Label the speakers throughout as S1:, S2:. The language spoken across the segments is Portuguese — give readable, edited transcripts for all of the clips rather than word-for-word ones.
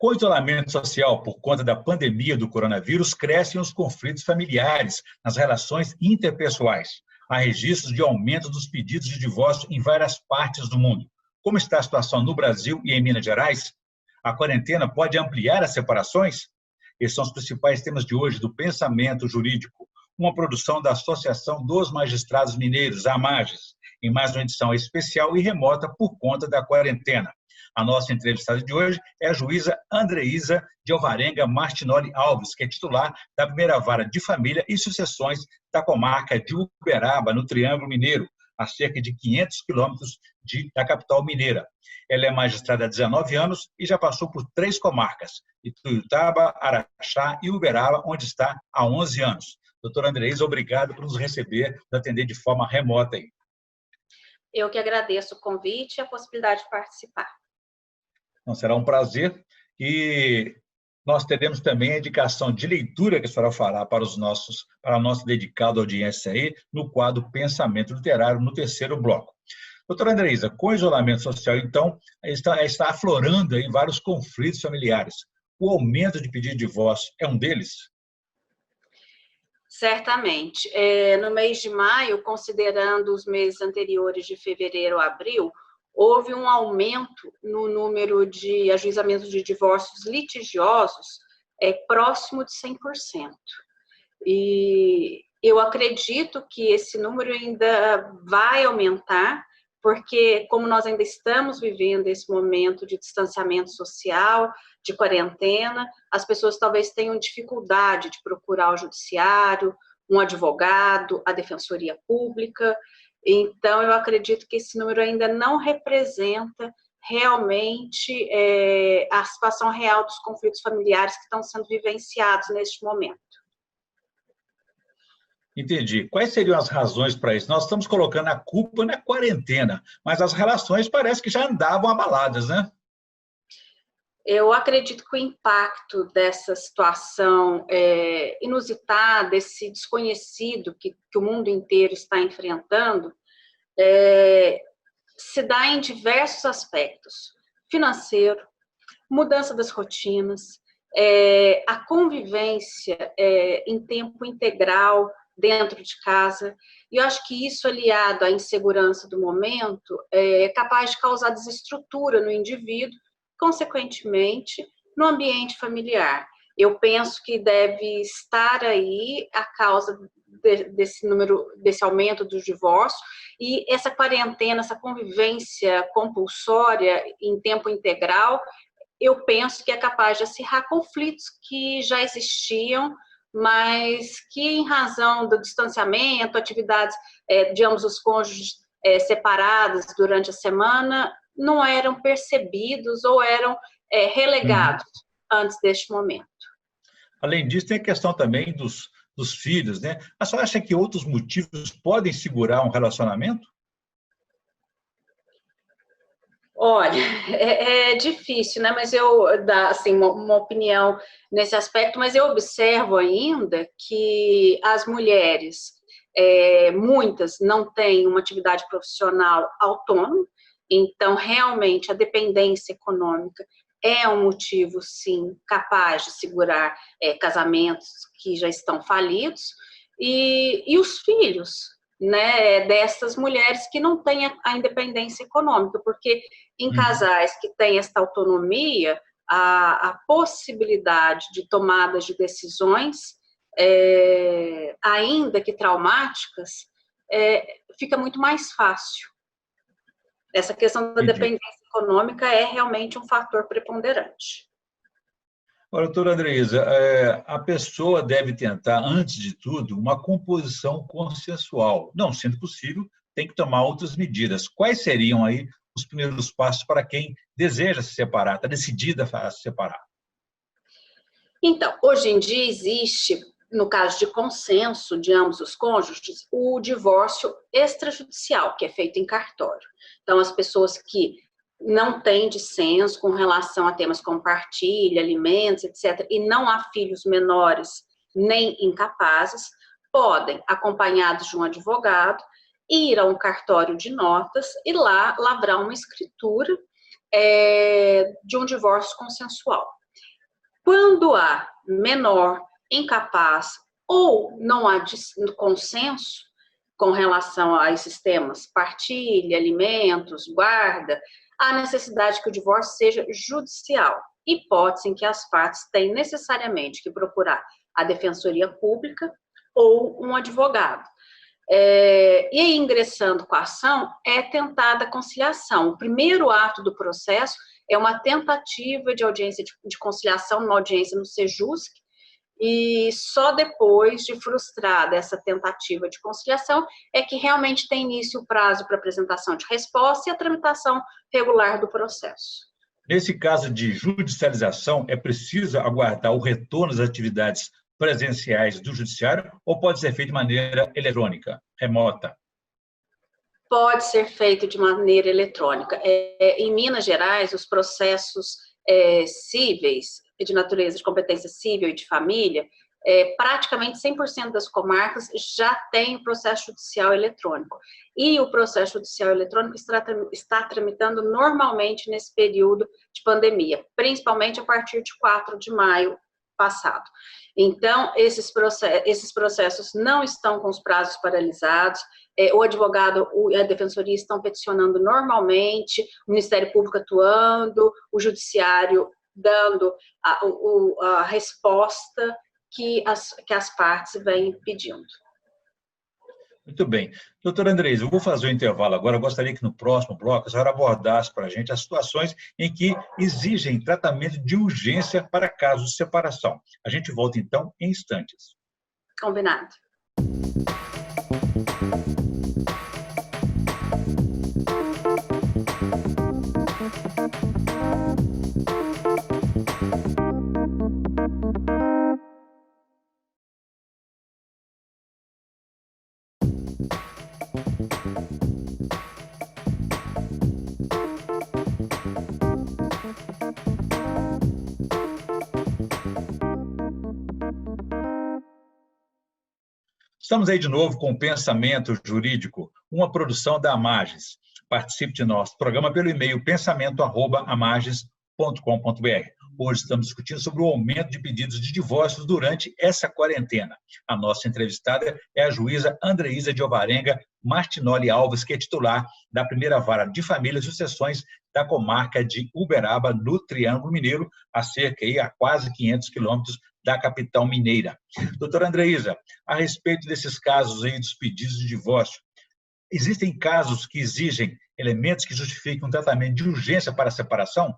S1: Com o isolamento social por conta da pandemia do coronavírus, crescem os conflitos familiares nas relações interpessoais. Há registros de aumento dos pedidos de divórcio em várias partes do mundo. Como está a situação no Brasil e em Minas Gerais? A quarentena pode ampliar as separações? Esses são os principais temas de hoje do Pensamento Jurídico, uma produção da Associação dos Magistrados Mineiros, AMAGES, em mais uma edição especial e remota por conta da quarentena. A nossa entrevistada de hoje é a juíza Andreísa de Alvarenga Martinoli Alves, que é titular da primeira vara de família e sucessões da comarca de Uberaba, no Triângulo Mineiro, a cerca de 500 quilômetros da capital mineira. Ela é magistrada há 19 anos e já passou por 3 comarcas, Ituiutaba, Araxá e Uberaba, onde está há 11 anos. Doutora Andreísa, obrigado por nos receber, por atender de forma remota aí.
S2: Eu que agradeço o convite e a possibilidade de participar.
S1: Então, será um prazer. E nós teremos também a indicação de leitura que a senhora fará para a nossa dedicada audiência aí, no quadro Pensamento Literário, no terceiro bloco. Doutora Andreísa, com o isolamento social, então, está aflorando aí vários conflitos familiares. O aumento de pedido de divórcio é um deles?
S2: Certamente. No mês de maio, considerando os meses anteriores de fevereiro a abril, houve um aumento no número de ajuizamentos de divórcios litigiosos próximo de 100%. E eu acredito que esse número ainda vai aumentar, porque como nós ainda estamos vivendo esse momento de distanciamento social, de quarentena, as pessoas talvez tenham dificuldade de procurar o judiciário, um advogado, a defensoria pública. Então, eu acredito que esse número ainda não representa realmente a situação real dos conflitos familiares que estão sendo vivenciados neste momento.
S1: Entendi. Quais seriam as razões para isso? Nós estamos colocando a culpa na quarentena, mas as relações parece que já andavam abaladas, né?
S2: Eu acredito que o impacto dessa situação inusitada, esse desconhecido que o mundo inteiro está enfrentando, se dá em diversos aspectos: financeiro, mudança das rotinas, a convivência em tempo integral dentro de casa. E eu acho que isso, aliado à insegurança do momento, é capaz de causar desestrutura no indivíduo, consequentemente, no ambiente familiar. Eu penso que deve estar aí a causa desse número, desse aumento dos divórcios, e essa quarentena, essa convivência compulsória em tempo integral, eu penso que é capaz de acirrar conflitos que já existiam, mas que, em razão do distanciamento, atividades de ambos os cônjuges separadas durante a semana, não eram percebidos ou eram relegados antes deste momento.
S1: Além disso, tem a questão também dos filhos, né? A senhora acha que outros motivos podem segurar um relacionamento?
S2: Olha, é difícil, né? Mas eu dar assim, uma opinião nesse aspecto, mas eu observo ainda que as mulheres, muitas não têm uma atividade profissional autônoma, então realmente a dependência econômica é um motivo, sim, capaz de segurar casamentos que já estão falidos, e os filhos, né, dessas mulheres que não têm a independência econômica, porque em casais que têm esta autonomia, a possibilidade de tomadas de decisões, ainda que traumáticas, fica muito mais fácil. Essa questão da dependência econômica é realmente um fator preponderante.
S1: Ora, doutora Andreísa, a pessoa deve tentar, antes de tudo, uma composição consensual. Não sendo possível, tem que tomar outras medidas. Quais seriam aí os primeiros passos para quem deseja se separar, está decidida a se separar?
S2: Então, hoje em dia existe, no caso de consenso de ambos os cônjuges, o divórcio extrajudicial, que é feito em cartório. Então, as pessoas que não têm dissenso com relação a temas como partilha, alimentos, etc., e não há filhos menores nem incapazes, podem, acompanhados de um advogado, ir a um cartório de notas e lá lavrar uma escritura de um divórcio consensual. Quando há menor, incapaz ou não há consenso com relação a esses temas, partilha, alimentos, guarda, há necessidade que o divórcio seja judicial, hipótese em que as partes têm necessariamente que procurar a defensoria pública ou um advogado. E aí, ingressando com a ação, é tentada a conciliação. O primeiro ato do processo é uma tentativa de audiência de conciliação, numa audiência no Sejusc, e só depois de frustrada essa tentativa de conciliação é que realmente tem início o prazo para apresentação de resposta e a tramitação regular do processo.
S1: Nesse caso de judicialização, é preciso aguardar o retorno das atividades presenciais do judiciário ou pode ser feito de maneira eletrônica, remota?
S2: Pode ser feito de maneira eletrônica. Em Minas Gerais, os processos cíveis, de natureza de competência civil e de família, praticamente 100% das comarcas já tem o processo judicial eletrônico. E o processo judicial eletrônico está tramitando normalmente nesse período de pandemia, principalmente a partir de 4 de maio passado. Então, esses processos não estão com os prazos paralisados, o advogado e a defensoria estão peticionando normalmente, o Ministério Público atuando, o Judiciário dando a resposta que as partes vêm pedindo.
S1: Muito bem. Doutora Andresa, eu vou fazer o intervalo agora. Eu gostaria que no próximo bloco a senhora abordasse para a gente as situações em que exigem tratamento de urgência para casos de separação. A gente volta, então, em instantes.
S2: Combinado.
S1: Estamos aí de novo com o Pensamento Jurídico, uma produção da Amages. Participe de nosso programa pelo e-mail pensamento@amages.com.br. Hoje estamos discutindo sobre o aumento de pedidos de divórcios durante essa quarentena. A nossa entrevistada é a juíza Andreísa de Alvarenga Martinoli Alves, que é titular da primeira vara de família e sucessões da comarca de Uberaba, no Triângulo Mineiro, a quase 500 quilômetros da capital mineira. Doutora Andreísa, a respeito desses casos aí dos pedidos de divórcio, existem casos que exigem elementos que justifiquem um tratamento de urgência para a separação?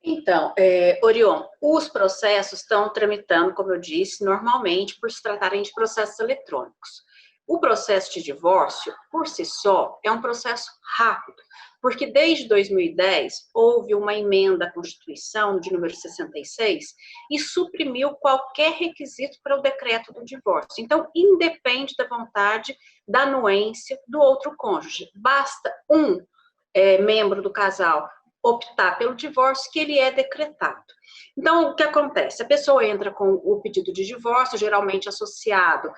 S2: Então, Orion, os processos estão tramitando, como eu disse, normalmente por se tratarem de processos eletrônicos. O processo de divórcio, por si só, é um processo rápido, porque desde 2010 houve uma emenda à Constituição de número 66 e suprimiu qualquer requisito para o decreto do divórcio. Então, independe da vontade, da anuência do outro cônjuge. Basta um membro do casal optar pelo divórcio que ele é decretado. Então, o que acontece? A pessoa entra com o pedido de divórcio, geralmente associado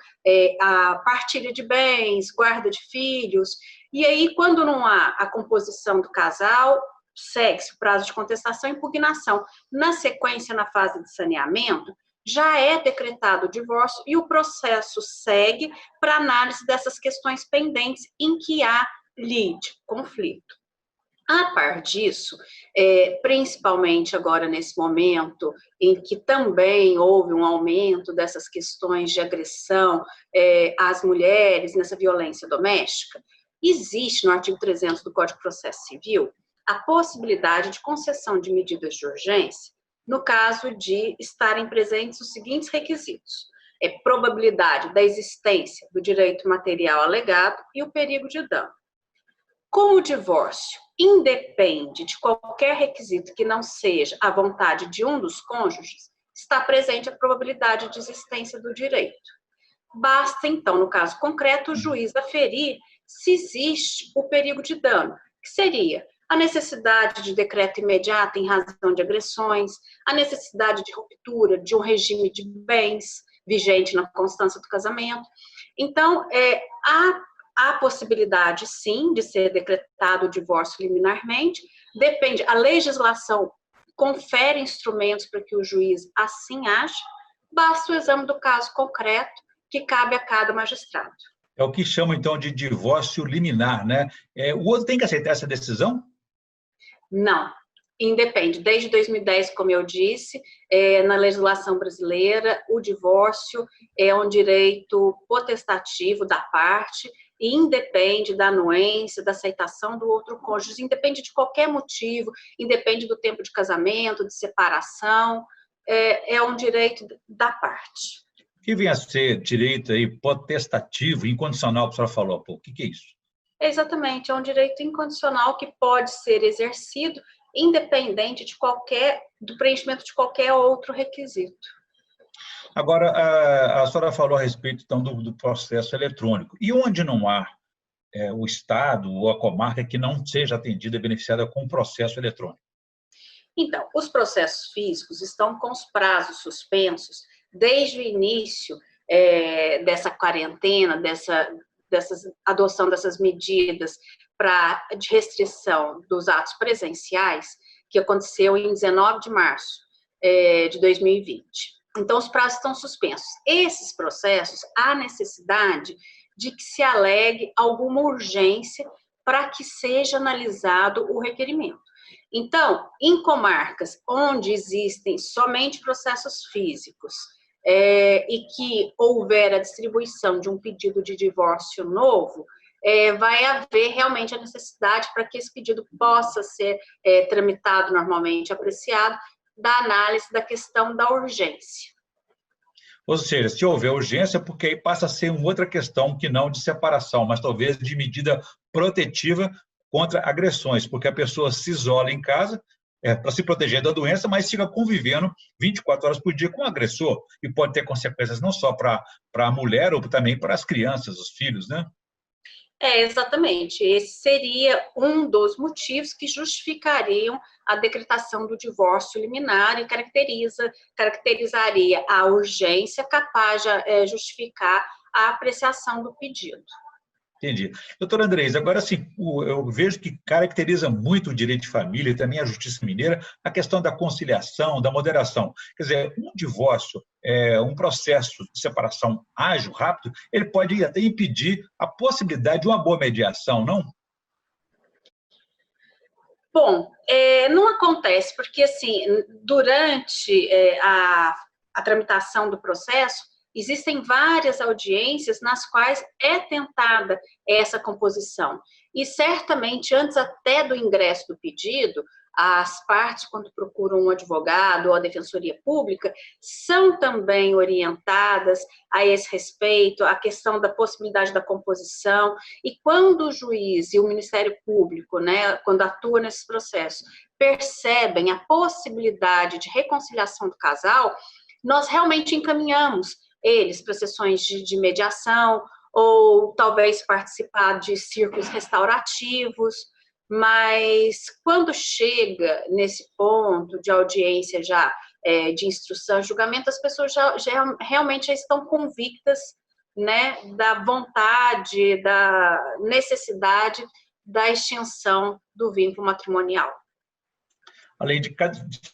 S2: à partilha de bens, guarda de filhos, e aí, quando não há a composição do casal, segue-se o prazo de contestação e impugnação. Na sequência, na fase de saneamento, já é decretado o divórcio e o processo segue para análise dessas questões pendentes em que há lide, conflito. A par disso, principalmente agora nesse momento em que também houve um aumento dessas questões de agressão às mulheres, nessa violência doméstica, existe no artigo 300 do Código de Processo Civil a possibilidade de concessão de medidas de urgência no caso de estarem presentes os seguintes requisitos: probabilidade da existência do direito material alegado e o perigo de dano. Como o divórcio independe de qualquer requisito que não seja a vontade de um dos cônjuges, está presente a probabilidade de existência do direito. Basta, então, no caso concreto, o juiz aferir se existe o perigo de dano, que seria a necessidade de decreto imediato em razão de agressões, a necessidade de ruptura de um regime de bens vigente na constância do casamento. Então, há possibilidade, sim, de ser decretado o divórcio liminarmente, depende, a legislação confere instrumentos para que o juiz assim age, basta o exame do caso concreto que cabe a cada magistrado.
S1: É o que chamam, então, de divórcio liminar, né? O outro tem que aceitar essa decisão?
S2: Não, independe. Desde 2010, como eu disse, na legislação brasileira, o divórcio é um direito potestativo da parte e independe da anuência, da aceitação do outro cônjuge, independe de qualquer motivo, independe do tempo de casamento, de separação, é um direito da parte.
S1: O que vem a ser direito aí potestativo, incondicional, que a senhora falou? Pô, o que é isso?
S2: Exatamente, é um direito incondicional que pode ser exercido independente do preenchimento de qualquer outro requisito.
S1: Agora, a senhora falou a respeito, então, do processo eletrônico. E onde não há o Estado ou a comarca que não seja atendida e beneficiada com o processo eletrônico?
S2: Então, os processos físicos estão com os prazos suspensos desde o início dessa quarentena, dessa adoção dessas medidas de restrição dos atos presenciais, que aconteceu em 19 de março de 2020. Então, os prazos estão suspensos. Esses processos, há necessidade de que se alegue alguma urgência para que seja analisado o requerimento. Então, em comarcas onde existem somente processos físicos e que houver a distribuição de um pedido de divórcio novo, vai haver realmente a necessidade para que esse pedido possa ser tramitado normalmente, apreciado, da análise da questão da urgência.
S1: Ou seja, se houver urgência, porque aí passa a ser uma outra questão que não de separação, mas talvez de medida protetiva contra agressões, porque a pessoa se isola em casa para se proteger da doença, mas fica convivendo 24 horas por dia com o agressor, e pode ter consequências não só para a mulher, ou também para as crianças, os filhos, né?
S2: Exatamente. Esse seria um dos motivos que justificariam a decretação do divórcio liminar e caracterizaria a urgência capaz de justificar a apreciação do pedido.
S1: Entendi. Doutora Andrés, agora sim, eu vejo que caracteriza muito o direito de família e também a justiça mineira a questão da conciliação, da moderação. Quer dizer, um divórcio, um processo de separação ágil, rápido, ele pode até impedir a possibilidade de uma boa mediação, não?
S2: Bom, não acontece, porque assim, durante a tramitação do processo, existem várias audiências nas quais é tentada essa composição. E certamente, antes até do ingresso do pedido, as partes, quando procuram um advogado ou a defensoria pública, são também orientadas a esse respeito, a questão da possibilidade da composição. E quando o juiz e o Ministério Público, né, quando atua nesse processo, percebem a possibilidade de reconciliação do casal, nós realmente encaminhamos eles para sessões de mediação, ou talvez participar de círculos restaurativos, mas quando chega nesse ponto de audiência já de instrução e julgamento, as pessoas já realmente já estão convictas, né, da vontade, da necessidade da extinção do vínculo matrimonial.
S1: Além de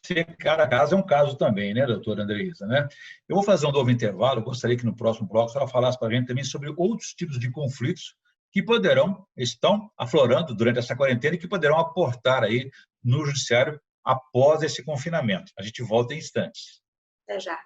S1: ser cada caso, é um caso também, né, doutora Andreisa, né? Eu vou fazer um novo intervalo, eu gostaria que no próximo bloco ela falasse para a gente também sobre outros tipos de conflitos que estão aflorando durante essa quarentena e que poderão aportar aí no judiciário após esse confinamento. A gente volta em instantes.
S2: Até já.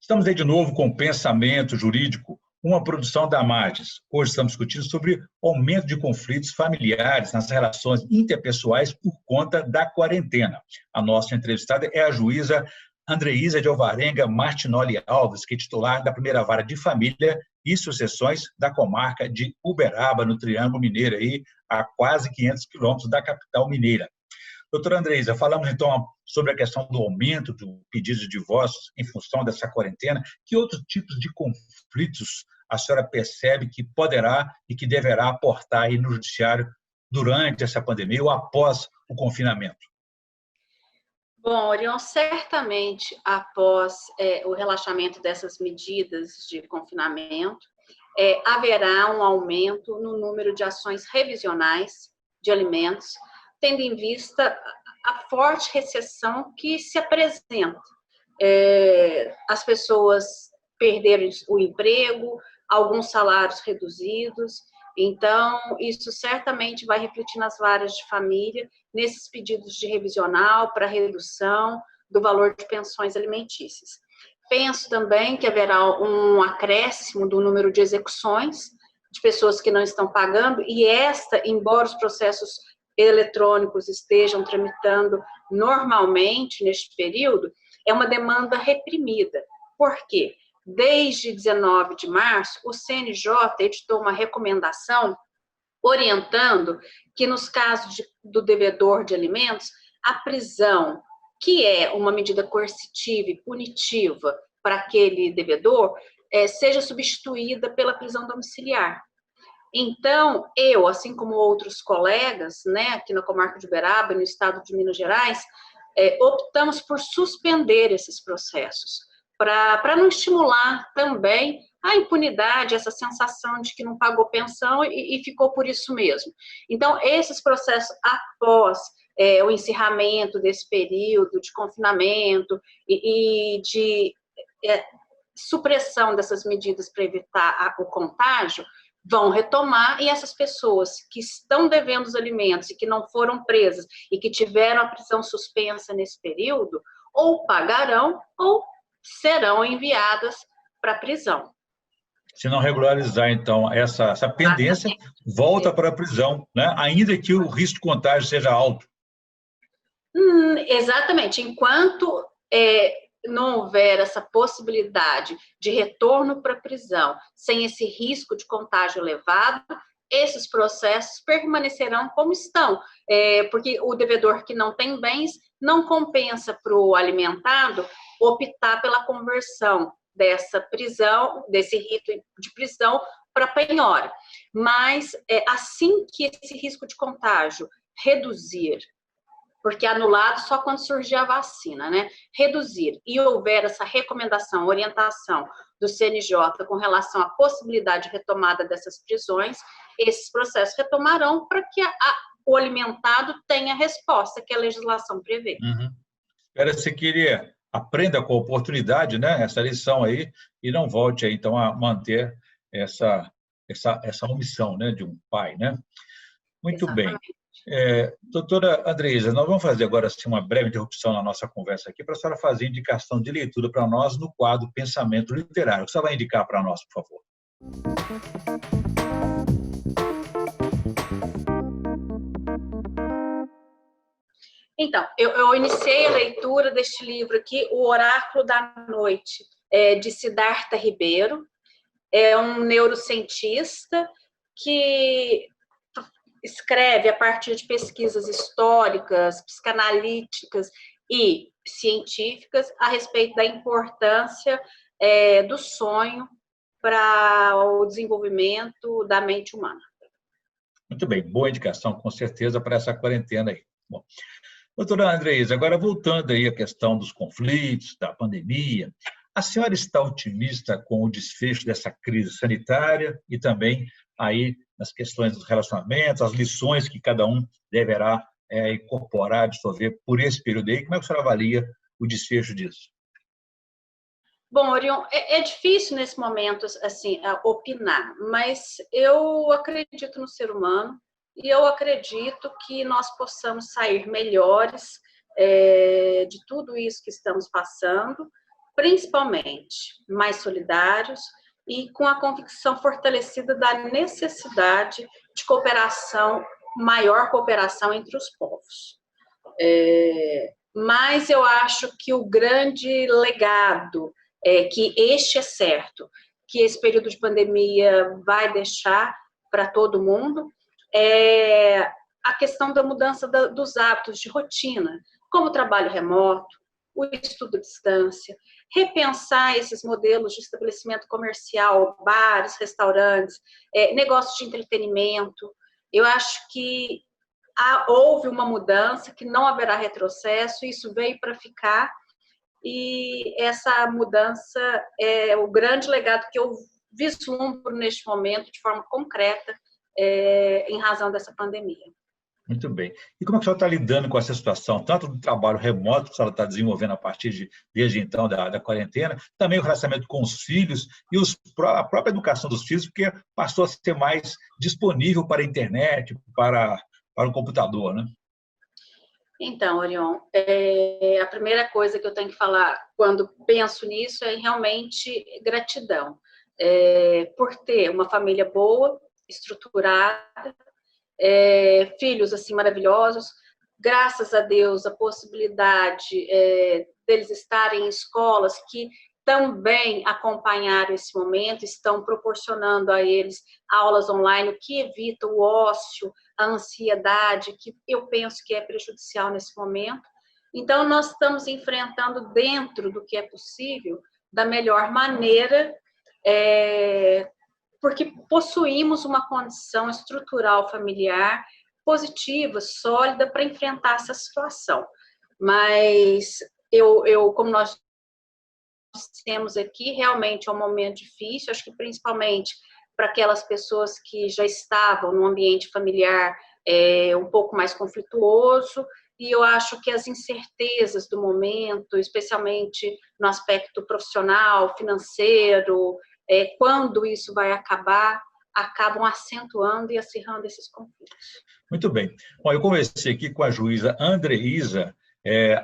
S1: Estamos aí de novo com o Pensamento Jurídico, uma produção da Amades. Hoje estamos discutindo sobre o aumento de conflitos familiares nas relações interpessoais por conta da quarentena. A nossa entrevistada é a juíza Andreísa de Alvarenga Martinoli Alves, que é titular da primeira vara de família e sucessões da comarca de Uberaba, no Triângulo Mineiro, aí, a quase 500 quilômetros da capital mineira. Doutora Andreisa, falamos então sobre a questão do aumento do pedido de divórcios em função dessa quarentena. Que outros tipos de conflitos a senhora percebe que poderá e que deverá aportar aí no judiciário durante essa pandemia ou após o confinamento?
S2: Bom, Orion, certamente após o relaxamento dessas medidas de confinamento, haverá um aumento no número de ações revisionais de alimentos, tendo em vista a forte recessão que se apresenta. As pessoas perderam o emprego, alguns salários reduzidos, então isso certamente vai refletir nas varas de família, nesses pedidos de revisional para redução do valor de pensões alimentícias. Penso também que haverá um acréscimo do número de execuções de pessoas que não estão pagando, e embora os processos eletrônicos estejam tramitando normalmente neste período, é uma demanda reprimida. Por quê? Desde 19 de março, o CNJ editou uma recomendação orientando que, nos casos do devedor de alimentos, a prisão, que é uma medida coercitiva e punitiva para aquele devedor, seja substituída pela prisão domiciliar. Então, eu, assim como outros colegas, né, aqui na comarca de Uberaba, no estado de Minas Gerais, optamos por suspender esses processos, para não estimular também a impunidade, essa sensação de que não pagou pensão e ficou por isso mesmo. Então, esses processos após o encerramento desse período de confinamento e de supressão dessas medidas para evitar o contágio, vão retomar, e essas pessoas que estão devendo os alimentos e que não foram presas e que tiveram a prisão suspensa nesse período, ou pagarão ou serão enviadas para a prisão.
S1: Se não regularizar, então, essa pendência, volta para a prisão, né? Ainda que o risco de contágio seja alto.
S2: Exatamente. Enquanto não houver essa possibilidade de retorno para a prisão, sem esse risco de contágio elevado, esses processos permanecerão como estão, porque o devedor que não tem bens não compensa para o alimentado optar pela conversão dessa prisão, desse rito de prisão para penhora. Mas assim que esse risco de contágio reduzir, porque anulado só quando surgir a vacina, né? Reduzir e houver essa recomendação, orientação do CNJ com relação à possibilidade de retomada dessas prisões, esses processos retomarão para que o alimentado tenha a resposta que a legislação prevê.
S1: Uhum. Espera-se que ele aprenda com a oportunidade, né, essa lição aí, e não volte aí, então, a manter essa omissão, né, de um pai, né? Muito bem.
S2: Exatamente.
S1: Doutora Andreisa, nós vamos fazer agora assim, uma breve interrupção na nossa conversa aqui para a senhora fazer indicação de leitura para nós no quadro Pensamento Literário. O que você vai indicar para nós, por favor?
S2: Então, eu iniciei a leitura deste livro aqui, O Oráculo da Noite, de Siddhartha Ribeiro. É um neurocientista que escreve a partir de pesquisas históricas, psicanalíticas e científicas a respeito da importância do sonho para o desenvolvimento da mente humana.
S1: Muito bem, boa indicação, com certeza, para essa quarentena aí. Bom, doutora Andreisa, agora voltando aí à questão dos conflitos, da pandemia, a senhora está otimista com o desfecho dessa crise sanitária e também aí nas questões dos relacionamentos, as lições que cada um deverá incorporar, absorver por esse período aí? Como é que a senhora avalia o desfecho disso?
S2: Bom, Orion, é difícil nesse momento assim opinar, mas eu acredito no ser humano e eu acredito que nós possamos sair melhores de tudo isso que estamos passando, principalmente mais solidários e com a convicção fortalecida da necessidade de cooperação, maior cooperação entre os povos. Mas eu acho que o grande legado que este é certo, que esse período de pandemia vai deixar para todo mundo, a questão da mudança dos hábitos de rotina, como o trabalho remoto, o estudo à distância, repensar esses modelos de estabelecimento comercial, bares, restaurantes, negócios de entretenimento. Eu acho que houve uma mudança, que não haverá retrocesso, isso veio para ficar, e essa mudança é o grande legado que eu vislumbro neste momento, de forma concreta, em razão dessa pandemia.
S1: Muito bem. E como é que a senhora está lidando com essa situação, tanto do trabalho remoto que a senhora está desenvolvendo a partir desde então, da quarentena, também o relacionamento com os filhos e a própria educação dos filhos, porque passou a ser mais disponível para a internet, para o computador, né?
S2: Então, Orion, a primeira coisa que eu tenho que falar quando penso nisso é realmente gratidão, por ter uma família boa, estruturada, filhos assim maravilhosos, graças a Deus a possibilidade deles estarem em escolas que também acompanharam esse momento, estão proporcionando a eles aulas online, o que evita o ócio, a ansiedade, que eu penso que é prejudicial nesse momento. Então, nós estamos enfrentando dentro do que é possível, da melhor maneira, porque possuímos uma condição estrutural familiar positiva, sólida, para enfrentar essa situação. Mas como nós temos aqui, realmente é um momento difícil, acho que principalmente para aquelas pessoas que já estavam no ambiente familiar um pouco mais conflituoso, e eu acho que as incertezas do momento, especialmente no aspecto profissional, financeiro, quando isso vai acabar, acabam acentuando e acirrando esses conflitos.
S1: Muito bem. Bom, eu conversei aqui com a juíza Andreísa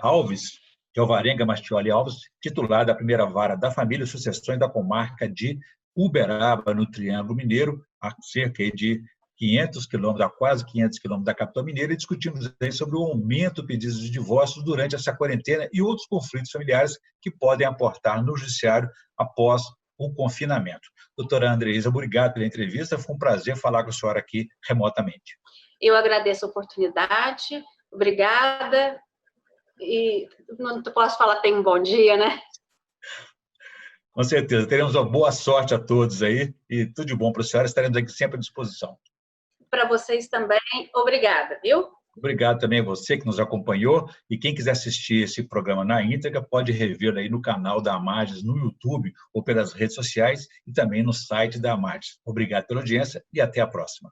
S1: Alves, de Alvarenga Mastioli Alves, titular da primeira vara da família e sucessões da comarca de Uberaba, no Triângulo Mineiro, a cerca de 500 quilômetros, a quase 500 quilômetros da capital mineira, e discutimos aí sobre o aumento de pedidos de divórcios durante essa quarentena e outros conflitos familiares que podem aportar no judiciário após o confinamento. Doutora Andreísa, obrigado pela entrevista, foi um prazer falar com a senhora aqui remotamente.
S2: Eu agradeço a oportunidade, obrigada, e não posso falar tem um bom dia, né?
S1: Com certeza, teremos uma boa sorte a todos aí, e tudo de bom para a senhora, estaremos aqui sempre à disposição.
S2: Para vocês também, obrigada, viu?
S1: Obrigado também a você que nos acompanhou, e quem quiser assistir esse programa na íntegra pode rever aí no canal da Amarges, no YouTube ou pelas redes sociais e também no site da Amarges. Obrigado pela audiência e até a próxima.